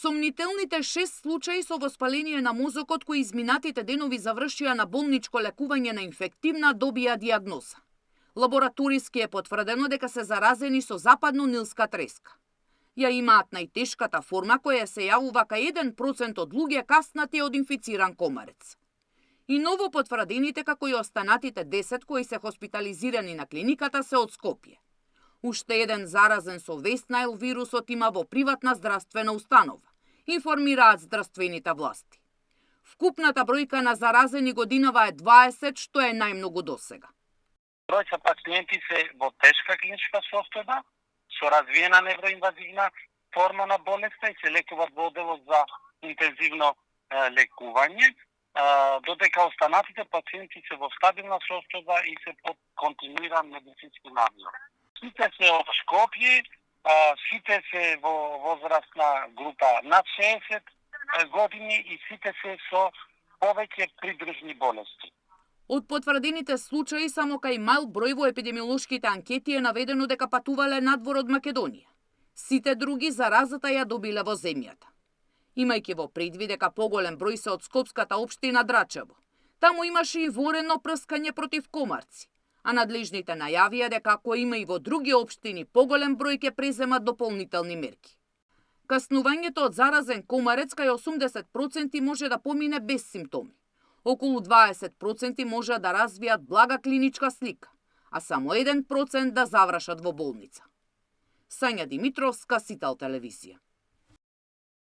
Сомнителните 6 случаи со воспаление на мозокот кои изминатите денови завршија на болничко лекување на инфективна добија диагноза. Лабораториски е потврдено дека се заразени со западно-нилска треска. Ја имаат најтешката форма која се јавува кај 1% од луѓе каснати од инфициран комарец. И ново потврдените како и останатите 10 кои се хоспитализирани на клиниката се од Скопје. Уште еден заразен со Вест Найл вирусот има во приватна здравствена установа, информираат здравствените власти. Вкупната бројка на заразени годинава е 20, што е најмногу досега. Бројца пациенти се во тешка клиничка состојба, со развиена невроинвазивна форма на болеста и се лекуваат во одделот за интензивно лекување, додека останатите пациенти се во стабилна состојба и се под континуиран медицински надзор. Сите се од Скопје, сите се во возрастна група над 60 години и сите се со повеќе придружни болести. Од потврдените случаи само кај мал број во епидемиолошките анкети е наведено дека патувале надвор од Македонија. Сите други заразата ја добиле во земјата. Имајќи во предвид дека поголем број се од скопската општина Драчево, таму имаше и ворено прскање против комарци, а надлежните најавија дека ако има и во други општини поголем број ќе преземат дополнителни мерки. Каснувањето од заразен комарец кај 80% може да помине без симптоми. Околу 20% може да развијат блага клиничка слика, а само 1% да завршат во болница. Сања Димитровска, Сител телевизија.